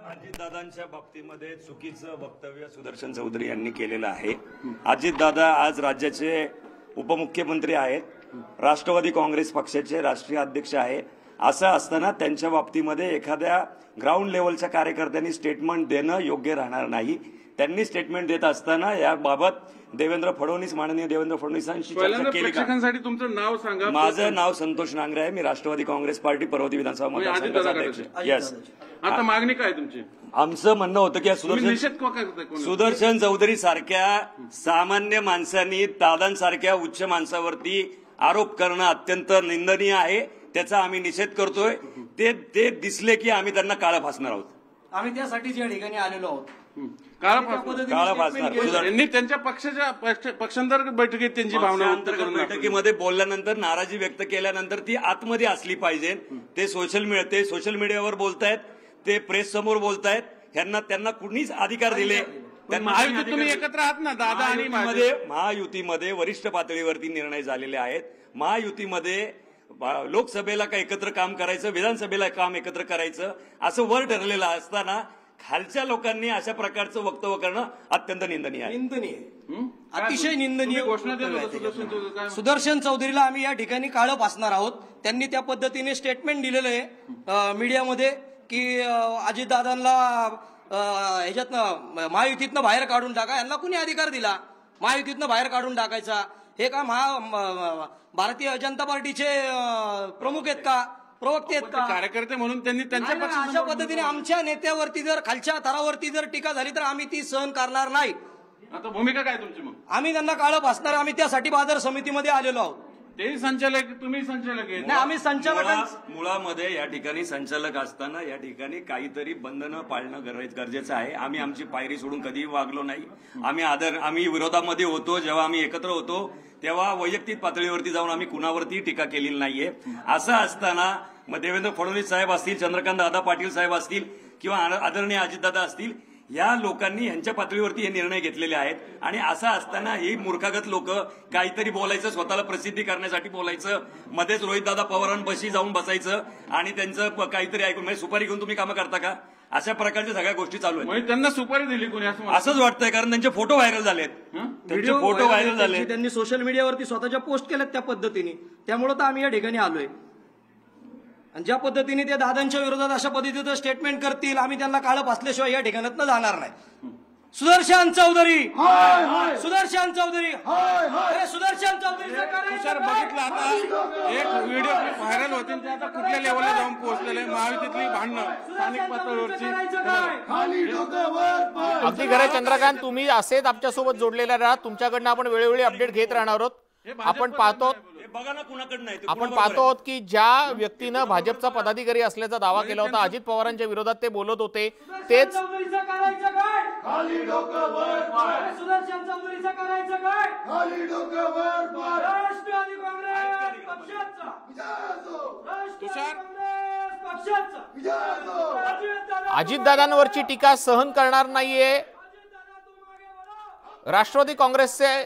अजितदादांच्या बाबतीमध्ये चुकीचं वक्तव्य सुदर्शन चौधरी यांनी केलेलं आहे। अजितदादा आज राज्याचे उपमुख्यमंत्री आहेत, राष्ट्रवादी काँग्रेस पक्षाचे राष्ट्रीय अध्यक्ष आहेत। असं असताना त्यांच्या बाबतीमध्ये एखाद्या ग्राउंड लेवलच्या कार्यकर्त्यांनी स्टेटमेंट देणं योग्य राहणार नाही। त्यांनी स्टेटमेंट देत असताना याबाबत माननीय देवेंद्र फडणवीसांशी चर्चा केली का? तुमचं नाव सांगा। माझं नाव संतोष नांगरे आहे, मी राष्ट्रवादी काँग्रेस पार्टी पर्वती विधानसभा मतदारसंघाचा अध्यक्ष। यस, आता मागणी काय तुमची? आमचं म्हणणं होतं की सुदर्शन चौधरी सारख्या सामान्य माणसांनी दादांसारख्या उच्च माणसावरती आरोप करणं अत्यंत निंदनीय आहे, त्याचा आम्ही निषेध करतोय। ते दिसले की आम्ही त्यांना काळं फासणार आहोत। आम्ही त्यासाठीच या ठिकाणी आलेलो आहोत। काळं फासणार त्यांच्या पक्षांतर बैठकीत त्यांची भावना बैठकीमध्ये बोलल्यानंतर नाराजी व्यक्त केल्यानंतर ती आतमध्ये असली पाहिजे। ते सोशल मीडियावर बोलतायत, ते प्रेस समोर बोलतायत, त्यांना कुणीच अधिकार दिले? तुम्ही एकत्र आहात ना दादा? आणि महायुतीमध्ये वरिष्ठ पातळीवरती निर्णय झालेले आहेत। महायुतीमध्ये लोकसभेला का एकत्र काम करायचं, विधानसभेला काम एकत्र करायचं असं वर ठरलेलं असताना खालच्या लोकांनी अशा प्रकारचं वक्तव्य करणं अत्यंत निंदनीय आहे। अतिशय निंदनीय घोषणा। सुदर्शन चौधरीला आम्ही या ठिकाणी काळं फासणार आहोत। त्यांनी त्या पद्धतीने स्टेटमेंट दिलेलं आहे मीडियामध्ये की अजितदादांना ह्याच्यातनं महायुतीतनं बाहेर काढून टाका। यांना कुणी अधिकार दिला महायुतीतनं बाहेर काढून टाकायचा? हे का भारतीय जनता पार्टीचे प्रमुख आहेत का, प्रवक्ते आहेत का? कार्यकर्ते म्हणून त्यांनी त्यांच्या अशा पद्धतीने आमच्या नेत्यावरती जर खालच्या थरावरती जर टीका झाली तर आम्ही ती सहन करणार नाही। आता भूमिका काय तुमची? मग आम्ही त्यांना काळं फासणार। आम्ही त्यासाठी बाजार समितीमध्ये आलेलो आहोत। ते संचालक, तुम्ही संचालक आहे? नाही, आम्ही संचालक मुळामध्ये या ठिकाणी संचालक असताना या ठिकाणी काहीतरी बंधनं पाळणं गरजेचं आहे। आम्ही आमची पायरी सोडून कधीही वागलो नाही। आम्ही विरोधामध्ये होतो, जेव्हा आम्ही एकत्र होतो तेव्हा वैयक्तिक पातळीवरती जाऊन आम्ही कुणावरती टीका केलेली नाहीये। असं असताना मग देवेंद्र फडणवीस साहेब असतील, चंद्रकांत दादा पाटील साहेब असतील किंवा आदरणीय अजितदादा असतील, या लोकांनी यांच्या पातळीवरती हे निर्णय घेतलेले आहेत। आणि असं असताना ही मूर्खागत लोक काहीतरी बोलायचं, स्वतःला प्रसिद्धी करण्यासाठी बोलायचं, मध्येच रोहितदादा पवारांपाशी जाऊन बसायचं आणि त्यांचं काहीतरी ऐकून, म्हणजे सुपारी घेऊन तुम्ही कामं करता का? अशा प्रकारच्या सगळ्या गोष्टी चालू आहेत। त्यांना सुपारी दिली कोणी असंच वाटतंय, कारण त्यांचे फोटो व्हायरल झालेत। त्यांचे फोटो व्हायरल झाले, त्यांनी सोशल मीडियावरती स्वतःच्या पोस्ट केल्यात त्या पद्धतीने। त्यामुळे तर आम्ही या ठिकाणी आलोय। आणि ज्या पद्धतीने त्या दादांच्या विरोधात अशा पद्धतीचं स्टेटमेंट करतील, आम्ही त्यांना काळं फासल्याशिवाय या ठिकाणातनं जाणार नाही। सुदर्शन चौधरी, सुदर्शन चौधरी, सुदर्शन चौधरी बघितलं आता एक व्हिडिओ व्हायरल होते, ते आता कुठल्या लेवलला जाऊन पोहोचलेलं आहे? महायुतीतली भांडणं स्थानिक पातळीवरची। अगदी खरं चंद्रकांत, तुम्ही असेच आमच्यासोबत जोडलेले राहा, तुमच्याकडनं आपण वेळोवेळी अपडेट घेत राहणार आहोत। आपण पाहतो आहोत की ज्या व्यक्तीनं भाजपचा पदाधिकारी असल्याचा दावा केला होता, अजित पवारांच्या विरोधात ते बोलत होते, तेच अजितदादांवरची टीका सहन करणार नाहीये राष्ट्रवादी काँग्रेसचे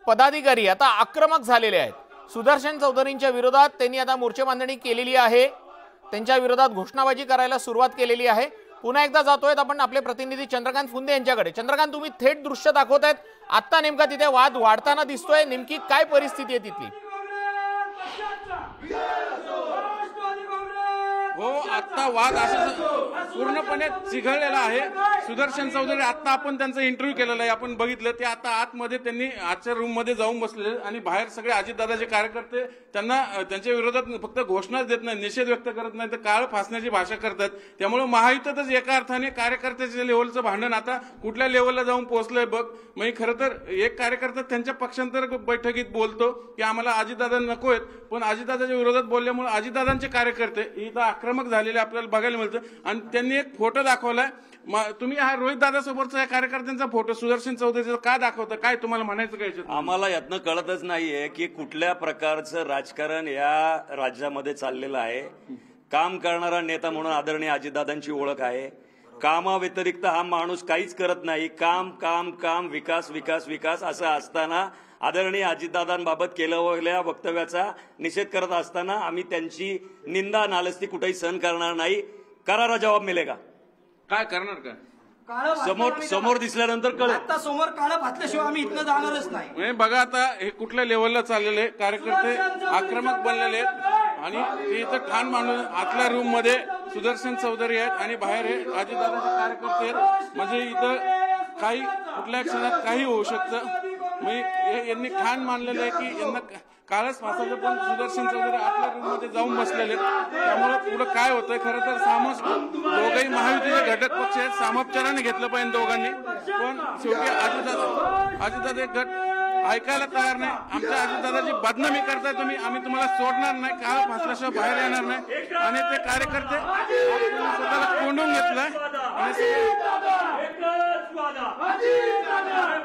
पदाधिकारी आता आक्रमक झालेले आहेत। सुदर्शन चौधरींच्या विरोधात त्यांनी आता मोर्चे बांधणी केलेली आहे, त्यांच्या विरोधात घोषणाबाजी करायला सुरुवात केलेली आहे। पुन्हा एकदा जातोय आपण आपले प्रतिनिधी चंद्रकांत फुंदे यांच्याकडे। चंद्रकांत, तुम्ही थेट दृश्य दाखवतायत, आता नेमका तिथे वाद वाढताना दिसतोय, नेमकी काय परिस्थिती आहे तिथली? हो, आता वाद असा पूर्णपणे चिघळलेला आहे। सुदर्शन चौधरी, आता आपण त्यांचा इंटरव्ह्यू केलेला आहे, आपण बघितलं। ते आता आतमध्ये त्यांनी आजच्या रूम मध्ये जाऊन बसलेले आणि बाहेर सगळे अजितदादाचे कार्यकर्ते त्यांना त्यांच्या विरोधात फक्त घोषणाच देत नाही, निषेध व्यक्त करत नाही, तर काळ फासण्याची भाषा करतात। त्यामुळे महायुतीतच एका अर्थाने कार्यकर्त्याच्या लेवलचं भांडण आता कुठल्या लेवलला जाऊन पोहोचलंय बघ। म्हणजे खरं तर एक कार्यकर्ता त्यांच्या पक्षांतर बैठकीत बोलतो की आम्हाला अजितदादा नको आहेत, पण अजितदादाच्या विरोधात बोलल्यामुळे अजितदादांचे कार्यकर्ते इथं आक्रमक झालेले आपल्याला बघायला मिळतं। आणि त्यांनी एक फोटो दाखवलाय, तुम्ही हा रोहित दादा सोबतचा या कार्यकर्त्यांचा फोटो सुदर्शन चौधरीचा का दाखवता? काय तुम्हाला म्हणायचं काय? आम्हाला यातनं कळतच नाहीये की कुठल्या प्रकारचं राजकारण या राज्यामध्ये चाललेलं आहे। काम करणारा नेता म्हणून आदरणीय अजितदादांची ओळख आहे, कामाव्यतिरिक्त हा माणूस काहीच करत नाही. काम काम काम, विकास विकास विकास असं असताना आदरणीय अजितदादांबाबत केलेल्या वक्तव्याचा निषेध करत असताना आम्ही त्यांची निंदा नालस्ती कुठेही सहन करणार नाही. करारा जवाब मिळेगा. काय करणार का? समोर दिसल्यानंतर कळेल. आता समोर काळं फासल्याशिवाय आम्ही इथनं जाणारच नाही. म्हणजे बघा आता हे कुठल्या लेवलला चाललेले कार्यकर्ते आक्रमक बनलेले आहेत आणि ते इथं ठाण मांडून आतल्या रूम मध्ये सुदर्शन चौधरी आहेत आणि बाहेर हे अजितदादाचे कार्यकर्ते आहेत. म्हणजे इथं काही कुठल्या क्षणात काही होऊ शकतं. म्हणजे यांनी ठाण मानलेलं आहे की यांना काळच फासायचं, पण सुदर्शन चौधरी आपल्या रूम मध्ये जाऊन बसलेले. त्यामुळे पुढे काय होतंय खरं तर दोघंही महायुतीचे घटक पक्ष आहेत. सामोपचाराने घेतलं पाहिजे दोघांनी, पण शेवटी अजितदादा एक गट ऐकायला तयार नाही. आमच्या अजितदादाची बदनामी करताय तुम्ही, आम्ही तुम्हाला सोडणार नाही, काळ फासल्याशिवाय बाहेर येणार नाही. आणि ते कार्यकर्ते स्वतःला कोंडून घेतलंय आणि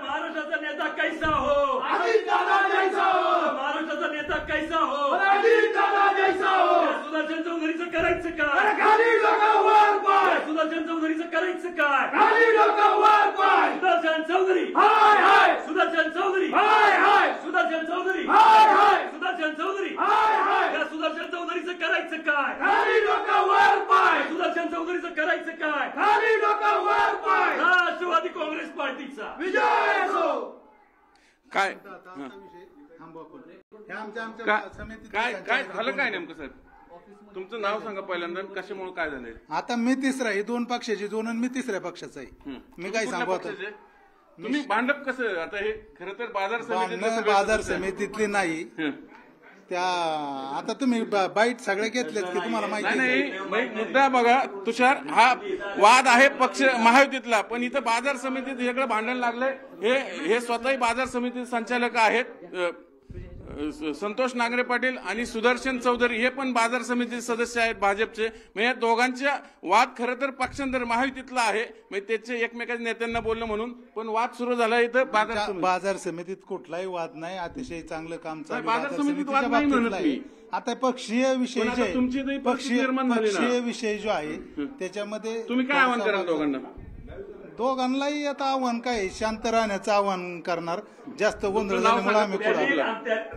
महाराष्ट्राचा नेता कैसा हो, महाराष्ट्राचा नेता कैसा हो, सुदर्शन चौधरीचं करायचं काय, सुदर्शन चौधरीचं करायचं काय, सुदर्शन चौधरी, सुदर्शन चौधरी, सुदर्शन चौधरी, सुदर्शन चौधरी, या सुदर्शन चौधरीचं करायचं काय, सुदर्शन चौधरीचं करायचं काय, राष्ट्रवादी काँग्रेस पार्टीचा विजय असो. काय काय झालं काय नेमकं सर? तुमचं नाव सांगा पहिल्यांदा, कशामुळे काय झालंय? आता मी तिसरा, ही दोन पक्षाची दोन आणि मी तिसऱ्या पक्षाचा आहे. मी काय सांगू आता? तुम्ही भांडप कसं? आता हे खरं तर बाजार समितीतली नाही त्या. आता तुम्ही बाईट सगळे घेतलेत की तुम्हाला माहिती नाही. मुद्दा बघा तुषार, हा वाद आहे पक्ष महायुतीतला, पण इथं बाजार समितीत वेगळं भांडण लागलंय. हे स्वतःही बाजार समिती संचालक आहेत. संतोष नांगरे पाटील आणि सुदर्शन चौधरी हे पण बाजार समिती सदस्य आहेत भाजपचे. म्हणजे दोघांच्या वाद खरं तर पक्षांतर महायुतीतला आहे. म्हणजे त्याचे एकमेकांच्या नेत्यांना बोलणं म्हणून, पण वाद सुरू झाला इथं बाजार समितीत. कुठलाही वाद नाही, अतिशय चांगलं काम चालू बाजार समितीत वाद नाही म्हणत मी. आता पक्षीय विषय जे पक्षीय विषय जो आहे त्याच्यामध्ये तुम्ही काय आवाहन कराल दोघांना? दोघांनाही आता आव्हान काय, शांत राहण्याचं आव्हान करणार. जास्त गोंधळ झाल्यामुळे आम्ही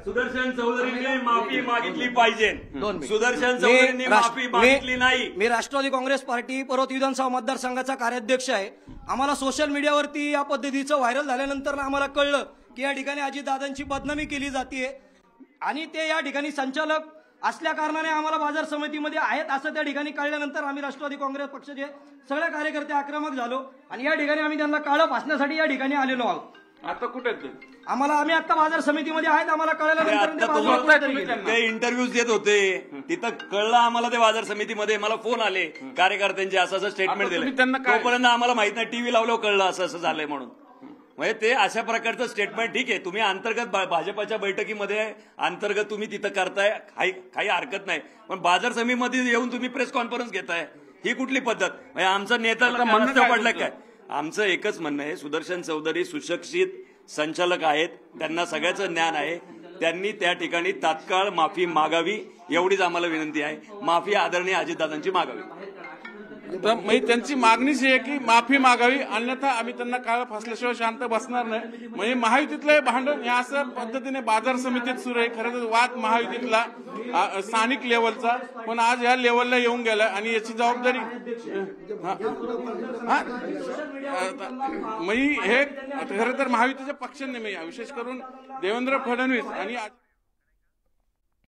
सुदर्शन चौधरीने माफी मागितली पाहिजे. सुदर्शन चौधरीने माफी मागितली नाही. मी राष्ट्रवादी काँग्रेस पार्टी पर्वत विधानसभा मतदारसंघाचा कार्याध्यक्ष आहे. आम्हाला सोशल मीडियावरती या पद्धतीचं व्हायरल झाल्यानंतर आम्हाला कळलं की या ठिकाणी अजितदादांची बदनामी केली जाते आणि ते या ठिकाणी संचालक असल्या कारणाने आम्हाला बाजार समितीमध्ये आहेत असं त्या ठिकाणी कळल्यानंतर आम्ही राष्ट्रवादी काँग्रेस पक्षाचे सगळे कार्यकर्ते आक्रमक झालो आणि या ठिकाणी आम्ही त्यांना काळं फासण्यासाठी या ठिकाणी आलेलो आहोत. आता कुठे आम्ही आता बाजार समितीमध्ये आहेत. आम्हाला कळल्यानंतर ते इंटरव्ह्यूज देत होते, तिथं कळलं आम्हाला ते बाजार समितीमध्ये. मला फोन आले कार्यकर्त्यांचे, असं स्टेटमेंट दिलं. तोपर्यंत आम्हाला माहित नाही, टीव्ही लावलं कळलं असं झालंय म्हणून. म्हणजे ते अशा प्रकारचं स्टेटमेंट ठीक आहे, तुम्ही अंतर्गत भाजपाच्या बैठकीमध्ये अंतर्गत तुम्ही तिथं करताय, काही हरकत नाही. पण बाजार समितीमध्ये येऊन तुम्ही प्रेस कॉन्फरन्स घेताय, ही कुठली पद्धत? म्हणजे आमचा नेता म्हणणं पडलं काय? आमचं एकच म्हणणं आहे, सुदर्शन चौधरी सुशिक्षित संचालक आहेत, त्यांना सगळ्याचं ज्ञान आहे. त्यांनी त्या ठिकाणी तात्काळ माफी मागावी एवढीच आम्हाला विनंती आहे. माफी आदरणीय अजितदादांची मागावी. तर म्हणजे त्यांची मागणीच आहे की माफी मागावी, अन्यथा आम्ही त्यांना काळ फासल्याशिवाय शांत बसणार नाही. म्हणजे महायुतीतलं भांडण या असं पद्धतीने बाजार समितीत सुरू आहे. खरं तर वाद महायुतीतला स्थानिक लेवलचा, पण आज या लेवलला येऊन गेला आणि याची जबाबदारी म्हणजे हे खरं तर महायुतीच्या पक्षांनी, विशेष करून देवेंद्र फडणवीस आणि